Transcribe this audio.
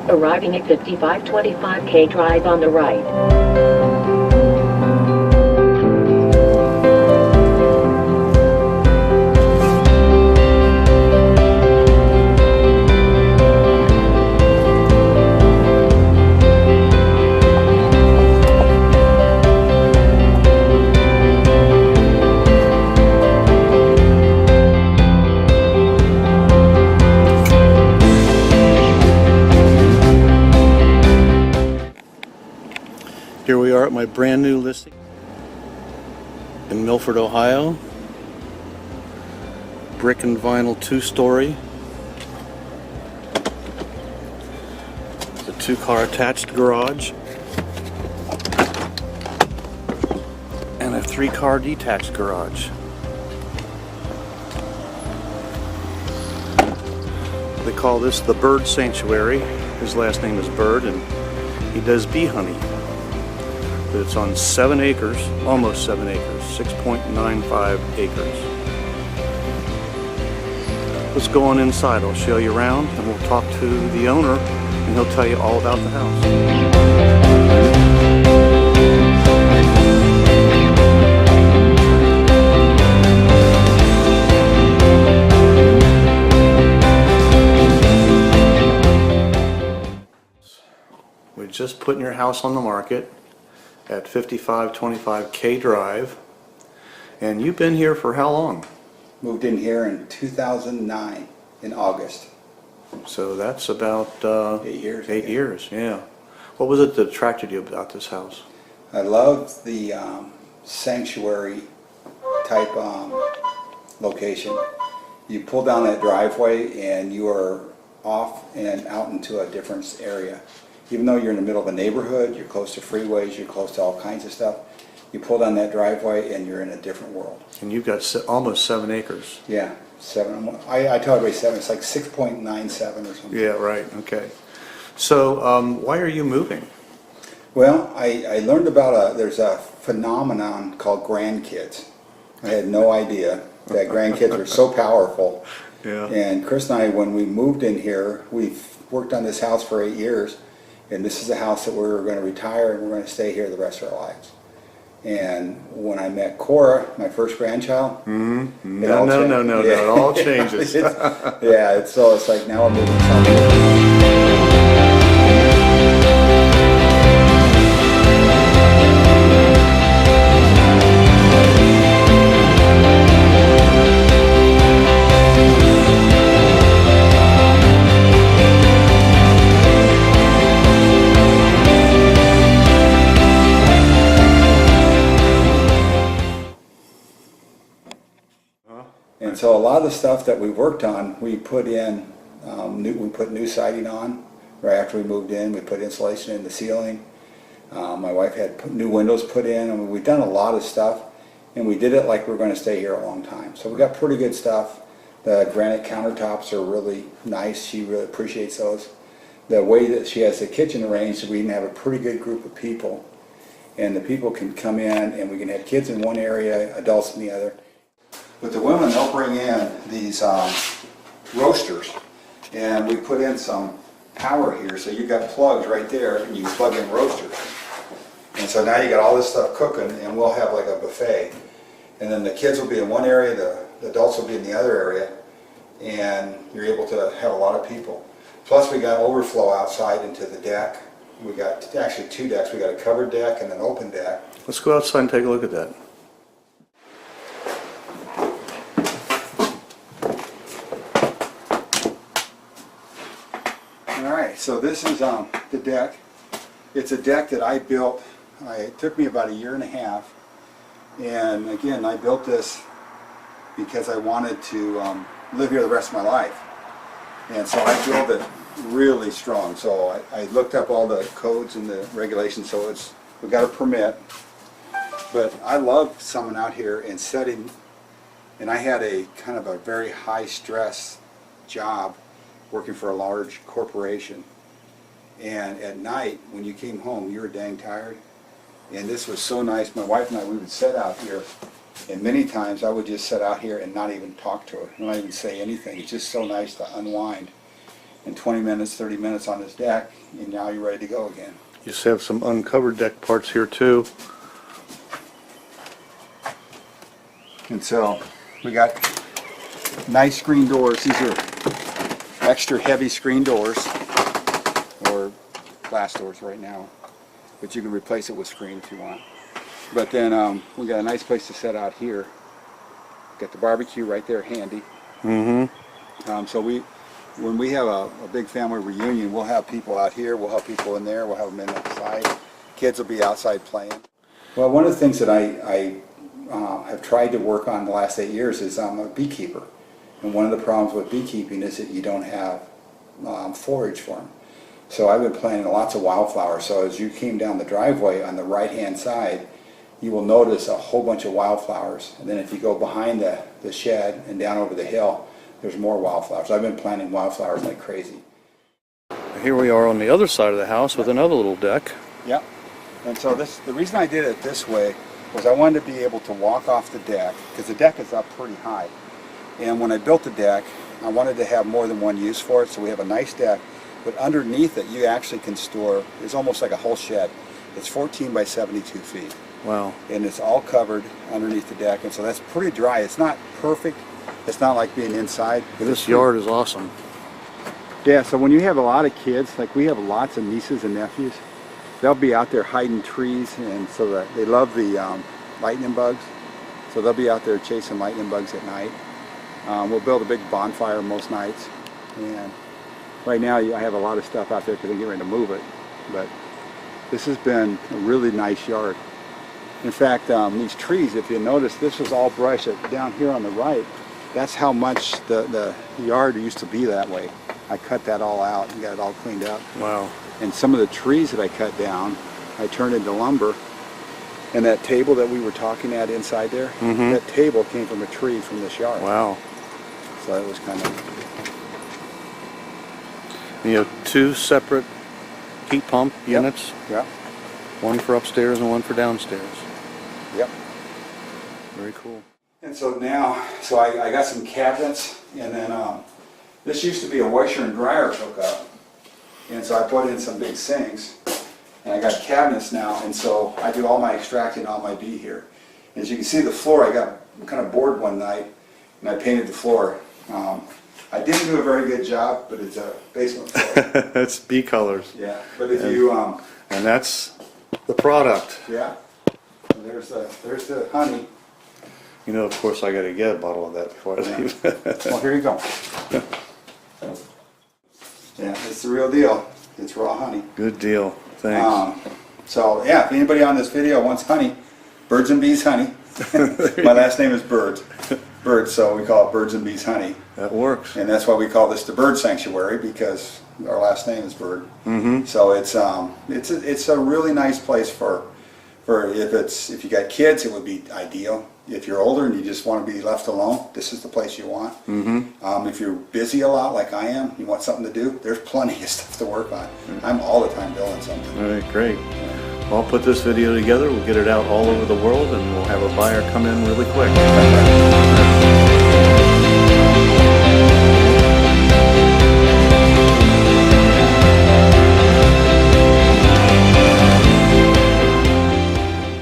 Arriving at 5525K Drive on the right. Here we are at my brand new listing in Milford, Ohio. Brick and vinyl 2-story. It's a 2-car attached garage and a 3-car detached garage. They call this the Bird Sanctuary. His last name is Bird, and he does bee honey. But it's on 7 acres, almost 7 acres, 6.95 acres. Let's go on inside. I'll show you around and we'll talk to the owner and he'll tell you all about the house. We're just putting your house on the market at 5525K Drive. And you've been here for how long? Moved in here in 2009 in August. So that's about 8 years. 8 years, yeah. What was it that attracted you about this house? I love the sanctuary type location. You pull down that driveway and you are off and out into a different area. Even though you're in the middle of a neighborhood, you're close to freeways, you're close to all kinds of stuff, you pull down that driveway and you're in a different world. And you've got almost 7 acres. Yeah, 7. I tell everybody 7. It's like 6.97 or something. Yeah, right. Okay. So why are you moving? Well, I learned about there's a phenomenon called grandkids. I had no idea that grandkids were so powerful. Yeah. And Chris and I, when we moved in here, we've worked on this house for 8 years. And this is the house that we're going to retire and we're going to stay here the rest of our lives. And when I met Cora, my first grandchild, No, it all changes. So it's like now I'm moving somewhere. And so a lot of the stuff that we worked on, we put in, we put new siding on right after we moved in. We put insulation in the ceiling. My wife had new windows put in. I mean, we've done a lot of stuff, and we did it like we're going to stay here a long time. So we got pretty good stuff. The granite countertops are really nice. She really appreciates those. The way that she has the kitchen arranged, we can have a pretty good group of people, and the people can come in, and we can have kids in one area, adults in the other. But the women, they'll bring in these roasters, and we put in some power here, so you've got plugs right there, and you can plug in roasters. And so now you got all this stuff cooking, and we'll have like a buffet. And then the kids will be in one area, the adults will be in the other area, and you're able to have a lot of people. Plus we got overflow outside into the deck. We got actually 2 decks. We got a covered deck and an open deck. Let's go outside and take a look at that. Alright, so this is the deck. It's a deck that I built. It took me about 1.5 years. And again, I built this because I wanted to live here the rest of my life. And so I built it really strong. So I looked up all the codes and the regulations, so we got a permit. But I love someone out here and setting, and I had a kind of a very high stress job working for a large corporation. And at night, when you came home, you were dang tired. And this was so nice. My wife and I, we would sit out here, and many times I would just sit out here and not even talk to her, not even say anything. It's just so nice to unwind. in 20 minutes, 30 minutes on this deck, and now you're ready to go again. You just have some uncovered deck parts here too. And so we got nice screen doors. These are extra heavy screen doors, or glass doors right now, but you can replace it with screen if you want. But then we got a nice place to set out here. Got the barbecue right there handy. So when we have a big family reunion, we'll have people out here, we'll have people in there, we'll have them in outside. Kids will be outside playing. Well, one of the things that I have tried to work on the last 8 years is I'm a beekeeper. And one of the problems with beekeeping is that you don't have forage for them. So I've been planting lots of wildflowers. So as you came down the driveway on the right-hand side, you will notice a whole bunch of wildflowers. And then if you go behind the shed and down over the hill, there's more wildflowers. I've been planting wildflowers like crazy. Here we are on the other side of the house with another little deck. Yep. And so the reason I did it this way was I wanted to be able to walk off the deck, because the deck is up pretty high. And when I built the deck, I wanted to have more than one use for it, so we have a nice deck. But underneath it, you actually can store, it's almost like a whole shed. It's 14 by 72 feet. Wow. And it's all covered underneath the deck, and so that's pretty dry. It's not perfect. It's not like being inside. This yard is awesome. Yeah, so when you have a lot of kids, like we have lots of nieces and nephews, they'll be out there hiding trees, and so that they love the lightning bugs. So they'll be out there chasing lightning bugs at night. We'll build a big bonfire most nights, and right now I have a lot of stuff out there because I'm getting ready to move it. But this has been a really nice yard. In fact, these trees, if you notice, this was all brush down here on the right. That's how much the yard used to be that way. I cut that all out and got it all cleaned up. Wow. And some of the trees that I cut down, I turned into lumber. And that table that we were talking at inside there, that table came from a tree from this yard. Wow. So it was kind of... You have two separate heat pump units. Yep. One for upstairs and one for downstairs. Yep. Very cool. And so now, I got some cabinets, and then this used to be a washer and dryer hookup. And so I put in some big sinks, and I got cabinets now, and so I do all my extracting, all my bee here. As you can see, the floor, I got kind of bored one night, and I painted the floor. I didn't do a very good job, but it's a basement floor. That's bee colors. Yeah, but if you... and that's the product. Yeah, and there's the honey. You know, of course, I got to get a bottle of that before I leave. Well, here you go. Yeah, it's the real deal. It's raw honey. Good deal. Thanks. So yeah, if anybody on this video wants honey, Birds and Bees Honey. My last name is Bird. Bird, so we call it Birds and Bees Honey. That works. And that's why we call this the Bird Sanctuary, because our last name is Bird. So it's a really nice place for if you got kids, it would be ideal. If you're older and you just want to be left alone, this is the place you want. If you're busy a lot like I am, you want something to do, there's plenty of stuff to work on. I'm all the time building something. All right, great. Well, I'll put this video together. We'll get it out all over the world, and we'll have a buyer come in really quick.